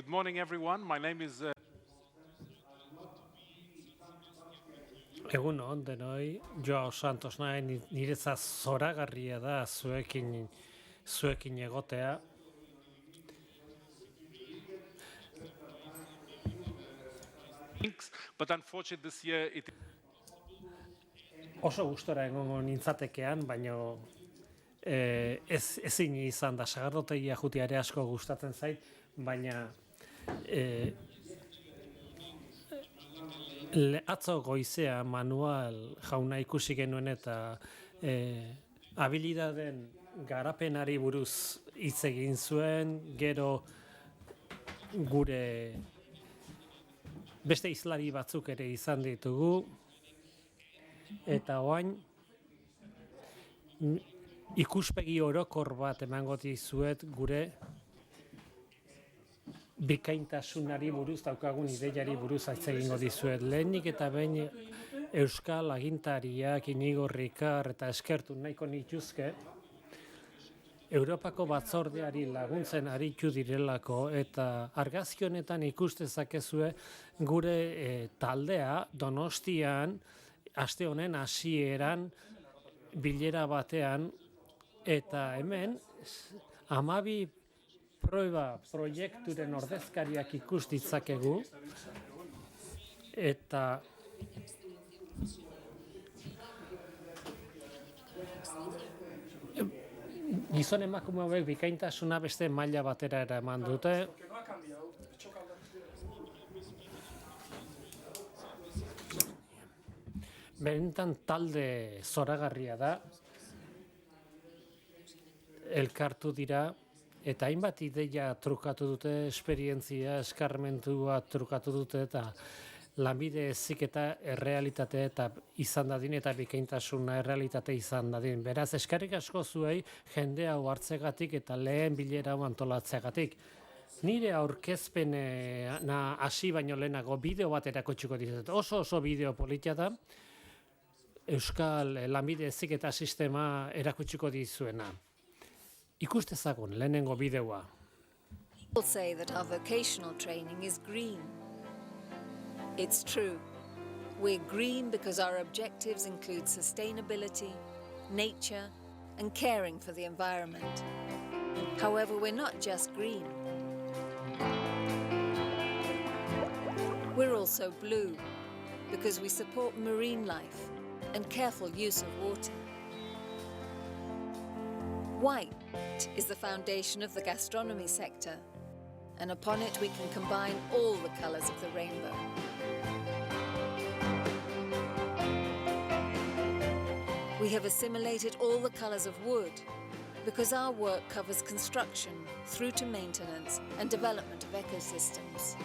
Good morning, everyone. My name is... Egun on, denoi, Joao Santos nahi, niretzat zoragarria da zuekin egotea. But unfortunately this year it... Oso gustora egongo nintzatekean, baina ezin izan da, sagardotegia jutia ere asko gustatzen zait, baina atzo goizea Manuel jauna ikusi genuen eta habilidaden garapenari buruz hitz egin zuen, gero gure beste hizlari batzuk ere izan ditugu, eta orain ikuspegi orokor bat emango dizuet gure bikaintasunari buruz daukagun ideiari buruz hitz egingo dizuet. Lehenik eta behin euskal agintariak Inigo Ricard eta eskertu nahiko nituzke Europako batzordeari laguntzen aritu direlako eta argazki honetan ikustezakezue gure taldea Donostian aste honen hasieran bilera batean, eta hemen 12 proiekturen ordezkariak ikus ditzakegu, eta gizon emakume hauek bikaintasuna beste maila batera eraman dute. Benetan talde zoragarria da, elkartu dira, eta hainbat ideia trukatu dute, esperientzia, eskarmentua trukatu dute, eta lanbide heziketa errealitate eta izan dadin, eta bikaintasuna errealitate izan dadin. Beraz, eskerrik asko zuei jende hau hartzegatik eta lehen bilera hau antolatzegatik. Nire aurkezpena hasi baino lehenago bideo bat erakutsuko dizut. Oso bideo politia da, Euskal lanbide heziketa sistema erakutsiko dizuena. Ikustezagun lehenengo bideoa. People say that our vocational training is green. It's true. We're green because our objectives include sustainability, nature, and caring for the environment. However, we're not just green. We're also blue because we support marine life and careful use of water. White is the foundation of the gastronomy sector, and upon it we can combine all the colors of the rainbow. We have assimilated all the colors of wood because our work covers construction through to maintenance and development of ecosystems.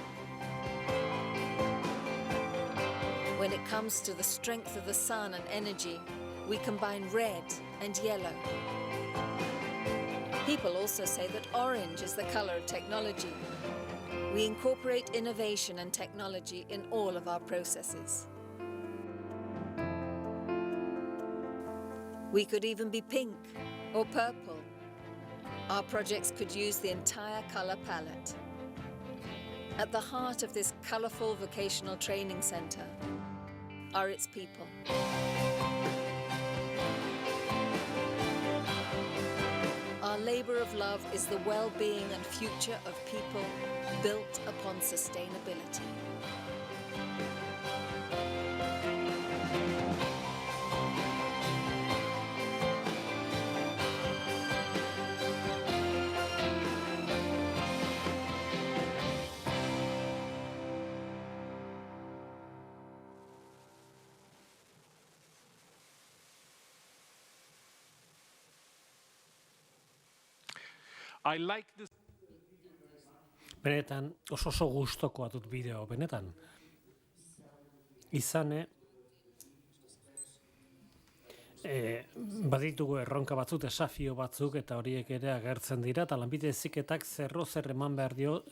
When it comes to the strength of the sun and energy, we combine red and yellow. People also say that orange is the color of technology. We incorporate innovation and technology in all of our processes. We could even be pink or purple. Our projects could use the entire color palette. At the heart of this colorful vocational training center are its people. Our labor of love is the well-being and future of people built upon sustainability. I like this. Benetan, oso gustokoa dut bideo, benetan. Izane, baditugu erronka batzuk, desafio batzuk, eta horiek ere agertzen dira, eta lanbide heziketak zer eman behar dio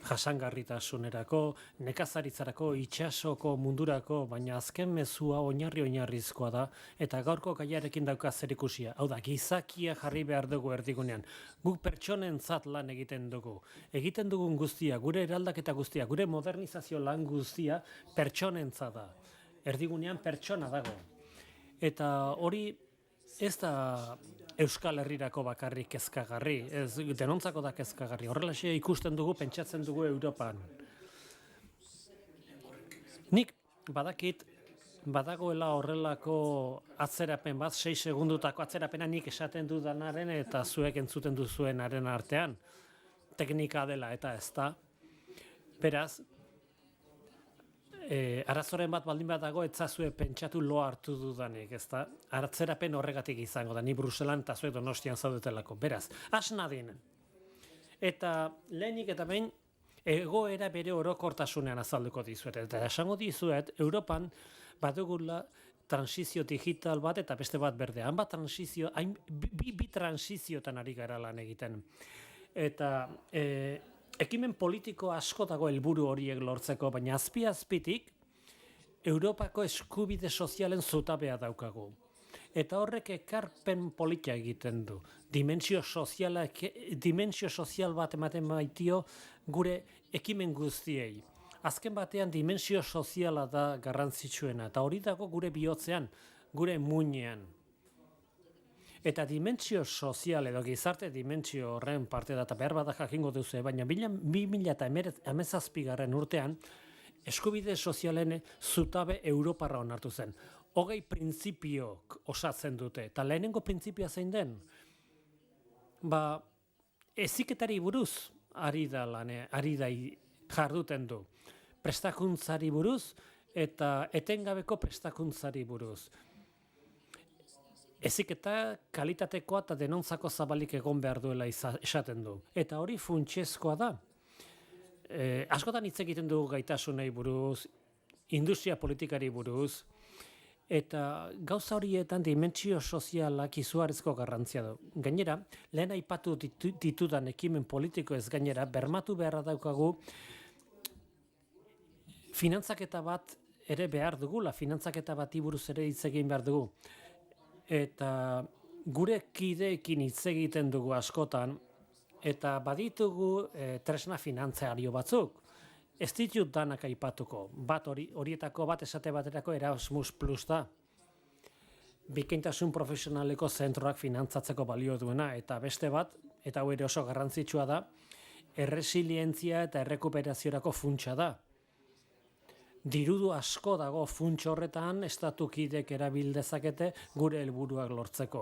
jasangarritasunerako, nekazaritzarako, itsasoko mundurako, baina azken mezua oinarrizkoa da, eta gaurko gaiarekin dauka zerikusia. Hau da, gizakia jarri behar dugu erdigunean. Guk pertsonentzat lan egiten dugu. Egiten dugun guztia, gure eraldaketa guztia, gure modernizazio lan guztia pertsonentzat da. Erdigunean pertsona dago. Eta hori ez da Euskal Herrirako bakarrik kezkagarri, ez denontzako da kezkagarri. Horrelaxe ikusten dugu, pentsatzen dugu Europan. Nik badakit badagoela horrelako atzerapen bat, 6 segundutako atzerapena nik esaten dudanaren eta zuek entzuten duzuenaren artean. Teknika dela eta ez da. Beraz, arazoren bat baldin bat dago, etzazue pentsatu lo hartu dudanik, ez da? Atzerapen horregatik izango da, ni Bruselan eta zuek Donostian zaudetelako. Beraz, nadien. Eta lehenik eta behin, egoera bere orokortasunean azalduko dizuet. Eta esango dizuet, Europan badugula transizio digital bat eta beste bat berdea. Han bat transizio, bi transiziotan ari gara lan egiten. Eta ekimen politiko asko dago helburu horiek lortzeko, baina azpitik Europako eskubide sozialen zutabea daukagu. Eta horrek ekarpen politika egiten du. Dimensio sozial bat ematen baitio gure ekimen guztiei. Azken batean dimensio soziala da garrantzitsuena, eta hori dago gure bihotzean, gure muinean. Eta dimentsio sozial edo gizarte dimentsio horren parte da, eta behar badak jakingo duzu, baina 2017 urtean, eskubide sozialen zutabe Europarra onartu zen. 20 printzipioak osatzen dute, eta lehenengo printzipioa zein den? Heziketari buruz ari da jarduten du. Prestakuntzari buruz eta etengabeko prestakuntzari buruz. Heziketa kalitatekoa eta denontzako zabalik egon behar duela esaten du. Eta hori funtsezkoa da. Askotan hitz egiten dugu gaitasunei buruz, industria politikari buruz, eta gauza horietan dimentsio sozialak izugarrizko garrantzia du. Gainera, lehen aipatu ditudan ekimen politiko ez gainera, bermatu beharra daukagu finantzaketa bat ere behar dugula, finantzaketa bati buruz ere hitz egin behar dugu. Eta gure kideekin hitz egiten dugu askotan, eta baditugu tresna finantzario batzuk. Ez ditut danak aipatuko, horietako bat esate baterako Erasmus Plus da. Bikaintasun profesionaleko zentroak finantzatzeko balio duena, eta beste bat, eta hau ere oso garrantzitsua da, erresilientzia eta errekuperaziorako funtsa da. Dirudu asko dago funts horretan, estatukidek erabil dezakete gure helburuak lortzeko.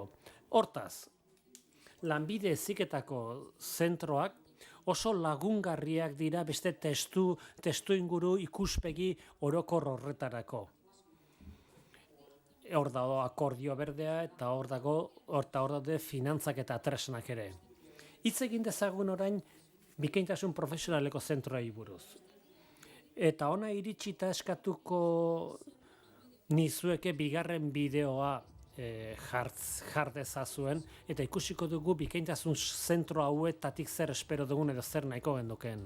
Hortaz, lanbide heziketako zentroak oso lagungarriak dira beste testu inguru ikuspegi orokor horretarako. Hor dago akordio berdea eta hor daude finantzak eta tresnak ere. Hitz egin dezagun orain bikaintasun profesionaleko zentroei buruz. Eta ona iritsita eskatuko nizueke bigarren bideoa jardezazuen, eta ikusiko dugu bikaintasun zentro hauetatik zer espero dugun edo zer nahiko gendukeen.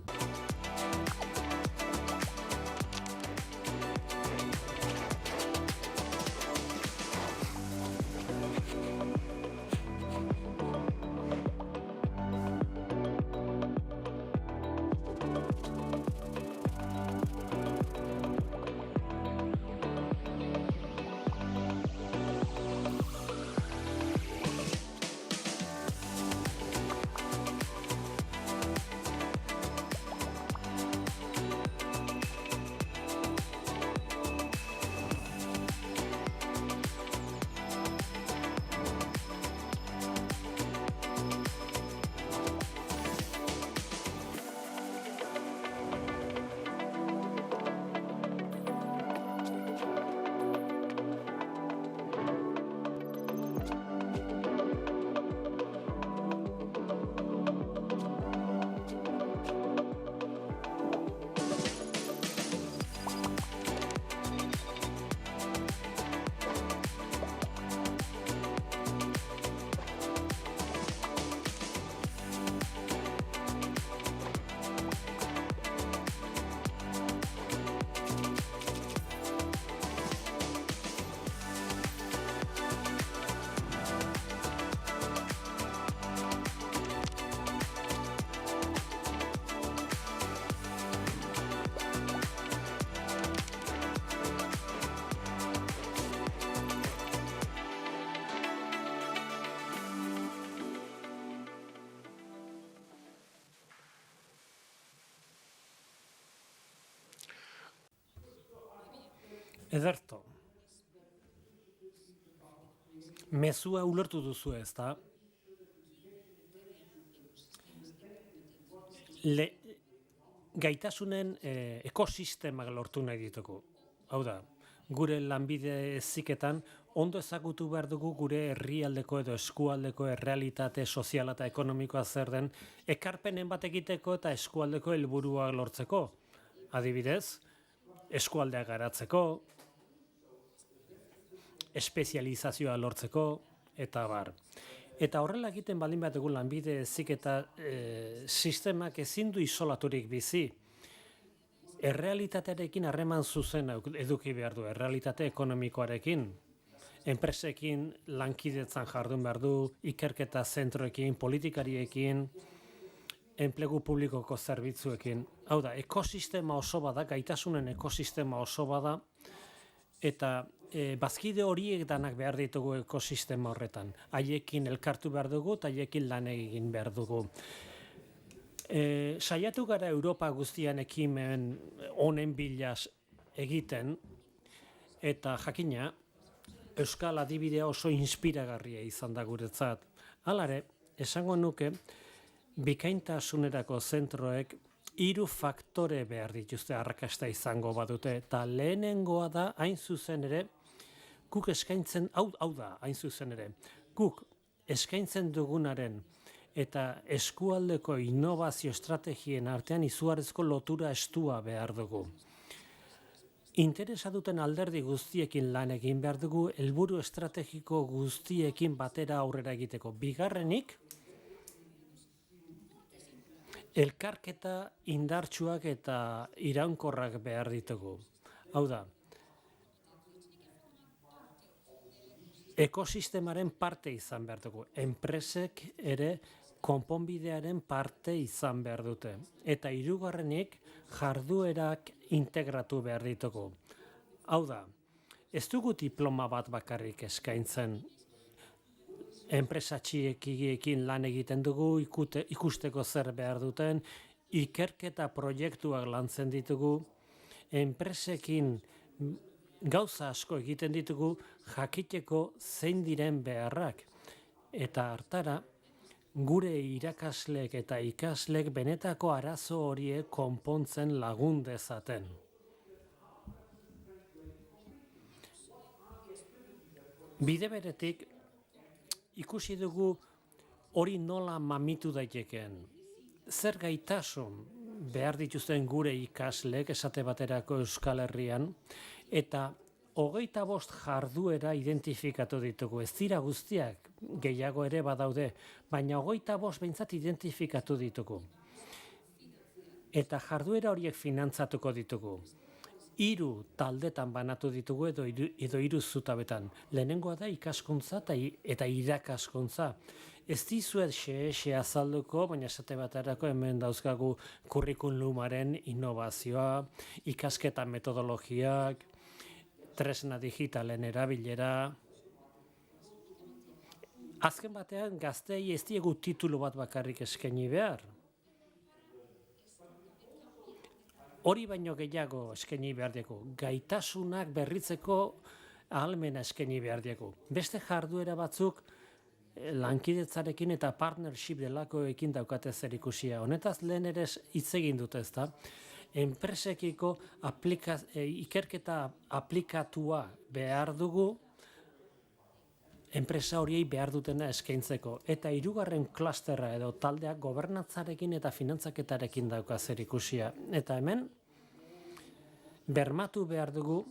Ederto. Mezua ulertu duzu ez da? Gaitasunen ekosistemak lortu nahi ditugu. Hau da, gure lanbide heziketan ondo ezagutu behar dugu gure herrialdeko edo eskualdeko errealitate soziala eta ekonomikoa zer den ekarpenen bat egiteko eta eskualdeko helburuak lortzeko. Adibidez, eskualdea garatzeko, espezializazioa lortzeko, eta bar. Eta horrela egiten baldin bat dugu lanbide heziketa sistemak ezin du isolaturik bizi. Errealitatearekin harreman zuzena eduki behar du, errealitate ekonomikoarekin. Enpresekin lankidetzan jardun behar du, ikerketa zentroekin, politikariekin, enplegu publikoko zerbitzuekin. Hau da, ekosistema oso bada, gaitasunen ekosistema oso bada, eta bazkide horiek danak behar ditugu ekosistema horretan. Haiekin elkartu behar dugu eta haiekin lan egin behar dugu. Saiatu gara Europa guztian ekimen honen bilaz egiten, eta jakina, Euskal adibidea oso inspiragarria izan da guretzat. Halare, esango nuke, bikaintasunerako zentroek 3 faktore behar dituzte arrakasta izango badute, eta lehenengoa da, hain zuzen ere, guk eskaintzen, hau da, hain zuzen ere, guk eskaintzen dugunaren eta eskualdeko innovazio estrategien artean izugarrizko lotura estua behar dugu. Interesa duten alderdi guztiekin lan egin behar dugu, helburu estrategiko guztiekin batera aurrera egiteko. Bigarrenik, elkarketa indartsuak eta iraunkorrak behar ditugu. Hau da, ekosistemaren parte izan behar dugu. Enpresek ere konponbidearen parte izan behar dute. Eta hirugarrenik jarduerak integratu behar ditugu. Hau da, ez dugu diploma bat bakarrik eskaintzen. Enpresa txikiekin lan egiten dugu, ikusteko zer behar duten, ikerketa proiektuak lantzen ditugu, enpresekin gauza asko egiten ditugu jakiteko zein diren beharrak. Eta hartara, gure irakasleek eta ikaslek benetako arazo horiek konpontzen lagun dezaten. Bide beretik, ikusi dugu hori nola mamitu daitekeen. Zer gaitasun behar dituzten gure ikaslek esate baterako Euskal Herrian, eta 25 jarduera identifikatu ditugu. Ez dira guztiak, gehiago ere badaude, baina 25 behintzat identifikatu ditugu. Eta jarduera horiek finantzatuko ditugu. 3 taldetan banatu ditugu edo 3 zutabetan. Lehenengoa da ikaskuntza eta irakaskuntza. Ez dizuet xe azalduko, baina esate baterako hemen dauzkagu kurrikulumaren innovazioa, ikasketa metodologiak, tresna digitalen erabilera. Azken batean gazteei ez diegu titulu bat bakarrik eskaini behar. Hori baino gehiago eskaini behar diegu. Gaitasunak berritzeko ahalmena eskaini behar diegu. Beste jarduera batzuk lankidetzarekin eta partnership delakoekin daukate zerikusia. Honetaz lehen ere hitz egin dute, ezta? Enpresekiko ikerketa aplikatua behar dugu, enpresa horiei behar dutena eskaintzeko. Eta 3. klasterra edo taldeak gobernantzarekin eta finantzaketarekin dauka zerikusia. Eta hemen, bermatu behar dugu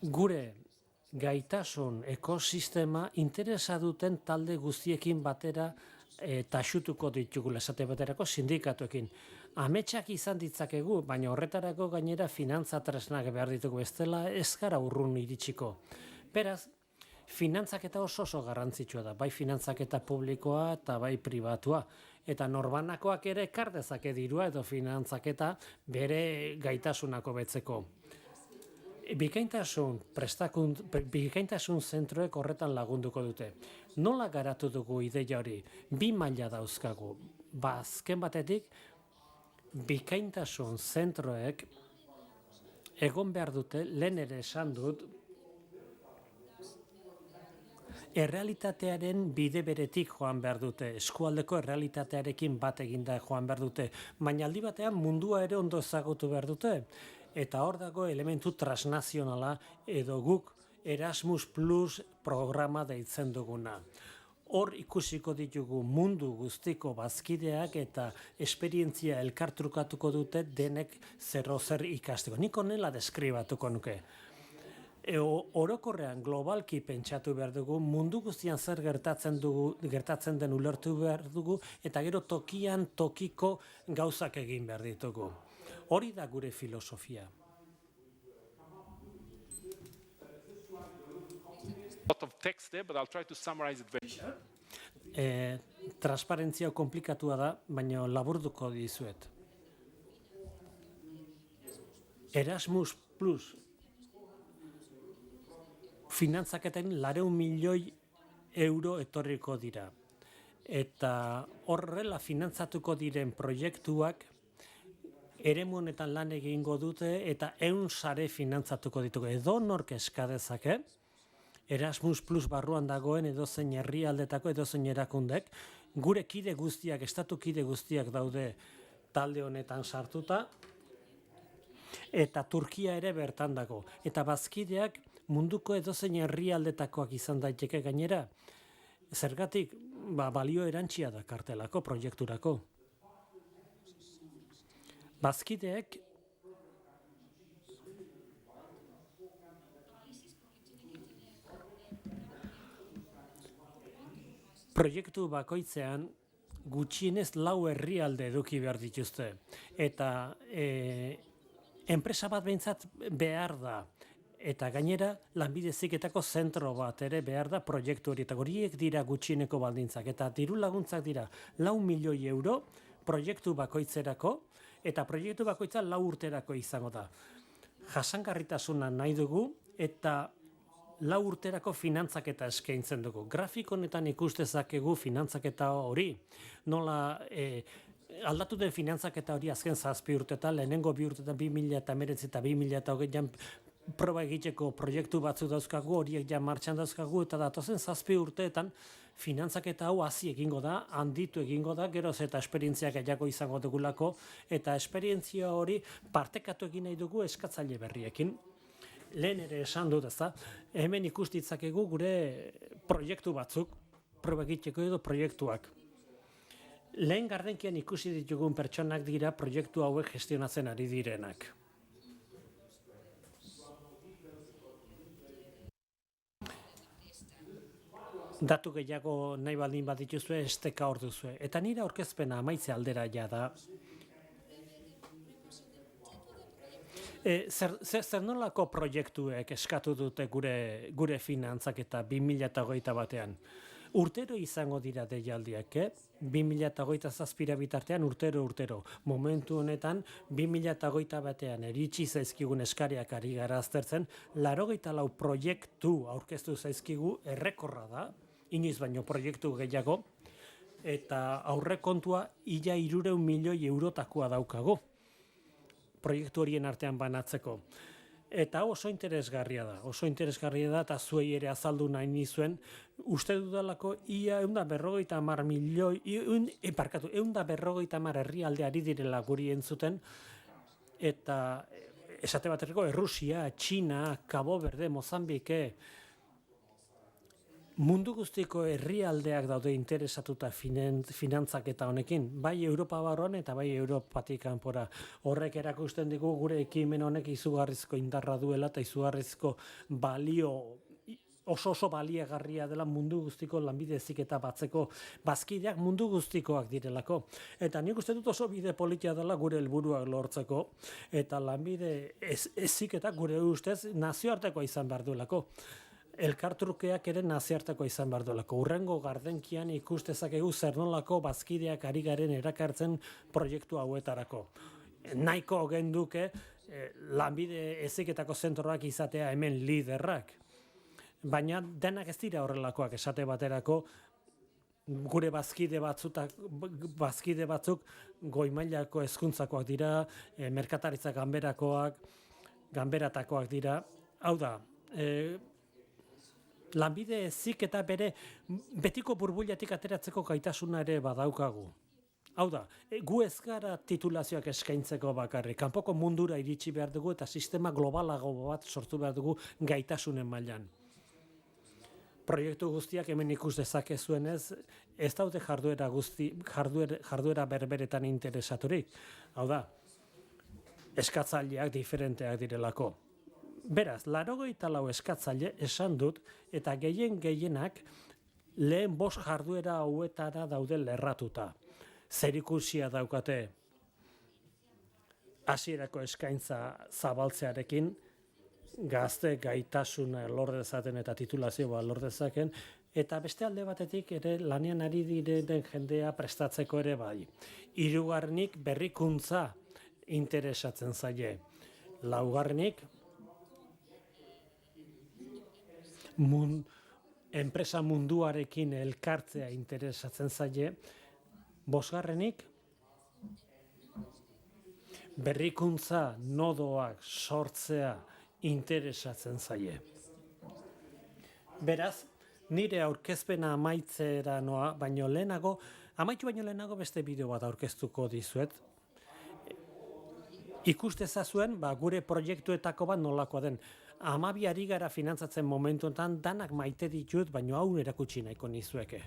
gure gaitasun ekosistema interesa duten talde guztiekin batera taxutuko ditugula, esate baterako sindikatuekin. Ametsak izan ditzakegu, baina horretarako gainera finantza tresnak behar ditugu, ez dela ez gara urrun iritsiko. Beraz, finantzaketa oso garrantzitsua da, bai finantzaketa publikoa eta bai pribatua. Eta norbanakoak ere ekar dezake dirua edo finantzaketa bere gaitasunako betzeko. Bikaintasun zentroek horretan lagunduko dute. Nola garatu dugu ideia hori? 2 maila dauzkagu. Azken batetik, bikaintasun zentroek egon behar dute, lehen ere esan dut, errealitatearen bide beretik joan behar dute, eskualdeko errealitatearekin bat eginda joan behar dute, baina aldi batean mundua ere ondo ezagutu behar dute. Eta hor dago elementu transnazionala edo guk Erasmus Plus programa deitzen duguna. Hor ikusiko ditugu mundu guztiko bazkideak eta esperientzia elkartrukatuko dute denek zer ikasteko. Nik honela deskribatuko nuke. Orokorrean globalki pentsatu behar dugu, mundu guztian zer gertatzen den ulertu behar dugu, eta gero tokian tokiko gauzak egin behar ditugu. Hori da gure filosofia. lot of text there, but I'll try to summarize it very Transparentzia komplikatua da, baina laburduko dizuet. Erasmus Plus finantzaketen 400 milioi euro etorriko dira. Eta horrela finantzatuko diren proiektuak eremu honetan lan egingo dute eta 100 sare finantzatuko ditugu. Edo nork eska dezake, Erasmus Plus barruan dagoen edozein herrialdetako edozein erakundek, gure kide guztiak, estatu kide guztiak daude talde honetan sartuta, eta Turkia ere bertan dago. Eta bazkideak munduko edozein herrialdetakoak izan daiteke gainera. Zergatik, balio erantsia da kartelako proiekturako. Bazkideek proiektu bakoitzean gutxienez 4 herrialde eduki behar dituzte. Eta enpresa bat behintzat behar da. Eta gainera, lanbide heziketako zentro bat ere behar da proiektu hori. Eta horiek dira gutxieneko baldintzak. Eta diru laguntzak dira 4 milioi euro proiektu bakoitzerako, eta proiektu bakoitza 4 urterako izango da. Jasangarritasuna nahi dugu, eta 4 urterako finantzaketa eskaintzen dugu. Grafiko honetan ikustezakegu finantzaketa hori. Nola aldatu den finantzaketa hori azken 7 urtetan, lehenengo 2 urtetan 2019 eta 2020 proba egiteko proiektu batzu dauzkagu, horiek ja martxan dauzkagu, eta datozen 7 urteetan finantzaketa hau hazi egingo da, handitu egingo da, geroz eta esperientzia gehiago izango dugulako, eta esperientzia hori partekatu egin nahi dugu eskatzaile berriekin. Lehen ere esan dut, ezta, hemen ikustitzakegu gure proiektu batzuk, proba egiteko edo proiektuak. Lehen gardenkian ikusi ditugun pertsonak dira proiektu hauek gestionatzen ari direnak. Datu gehiago nahi baldin bat dituzue, esteka hor duzue. Eta nire aurkezpena amaitze aldera ja da. Zer nolako proiektuek eskatu dute gure finantzak eta 2021 batean? Urtero izango dira deialdiak, 2027 bitartean urtero. Momentu honetan, 2021 batean eritsi zaizkigun eskariak ari gara aztertzen, 84 proiektu aurkeztu zaizkigu errekorra da, inoiz baino proiektu gehiago, eta aurrekontua ia 300 milioi eurotakoa daukagu proiektu horien artean banatzeko. Eta oso interesgarria da, eta zuei ere azaldu nahi nizuen, uste dudalako ia 150 milioi, 150 herrialde ari direla guri entzuten, eta esate baterako Errusia, Txina, Cabo Verde, Mozambike, mundu guztiko herrialdeak daude interesatuta finantzaketa honekin, bai Europa barruan eta bai Europatik kanpora. Horrek erakusten digu gure ekimen honek izugarrizko indarra duela eta izugarrizko balio, oso baliagarria dela mundu guztiko lanbide heziketa batzeko bazkideak mundu guztikoak direlako. Eta nik uste dut oso bide politia dela gure helburuak lortzeko, eta lanbide heziketa gure ustez nazioartekoa izan behar duelako. Elkartrukeak ere nazioarteko izan behar duelako. Hurrengo gardenkian ikustezakegu zer nolako bazkideak ari garen erakartzen proiektu hauetarako. Nahiko genduke lanbide heziketako zentroak izatea hemen liderrak. Baina denak ez dira horrelakoak esate baterako, gure bazkide batzuk goi mailako hezkuntzakoak dira, merkataritza ganberakoak, ganberatakoak dira. Hau da, lanbide heziketa bere betiko burbuilatik ateratzeko gaitasuna ere badaukagu. Hau da, gu ez gara titulazioak eskaintzeko bakarrik, kanpoko mundura iritsi behar dugu eta sistema globalago bat sortu behar dugu gaitasunen mailan. Proiektu guztiak hemen ikus dezakezuenez, ez daude jarduera berberetan interesaturik. Hau da, eskatzaileak diferenteak direlako. Beraz, 84 eskatzaile esan dut, eta gehienak lehen 5 jarduera hauetara daude lerratuta. Zerikusia daukate hasierako eskaintza zabaltzearekin, gazte gaitasuna lor dezaten eta titulazioa lor dezaken, eta beste alde batetik ere lanean ari diren jendea prestatzeko ere bai. Hirugarrenik berrikuntza interesatzen zaie. Laugarrenik enpresa munduarekin elkartzea interesatzen zaie. Bosgarrenik, berrikuntza nodoak sortzea interesatzen zaie. Beraz, nire aurkezpena amaitzera noa, amaitu baino lehenago beste bideo bat aurkeztuko dizuet. Ikustezazuen, gure proiektuetako bat nolakoa den. 12 ari gara finantzatzen momentuetan danak maite ditut, baino hau erakutsi nahiko nizueke.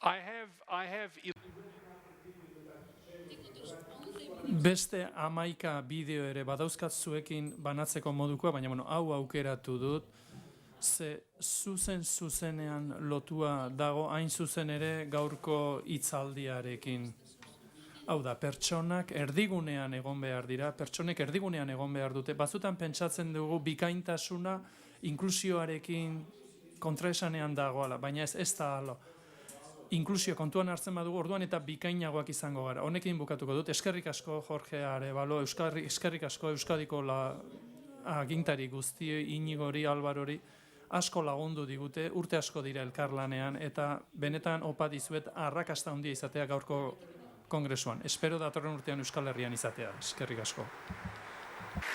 I have Beste 11 bideo ere badauzkat zuekin banatzeko modukoa, baina hau aukeratu dut, ze zuzenean lotua dago hain zuzen ere gaurko hitzaldiarekin. Hau da, pertsonak erdigunean egon behar dira, pertsonek erdigunean egon behar dute. Batzutan pentsatzen dugu bikaintasuna inklusioarekin kontraesanean dagoala, baina ez da alo. Inklusio kontuan hartzen badugu orduan eta bikainagoak izango gara. Honekin bukatuko dut. Eskerrik asko Jorge Arevalo, eskerrik asko Euskadiko agintari guzti, Inigori, Albarori, asko lagundu digute, urte asko dira elkarlanean, eta benetan opa dizuet arrakasta handia izatea gaurko kongresuan. Espero datorren urtean Euskal Herrian izatea. Eskerrik asko.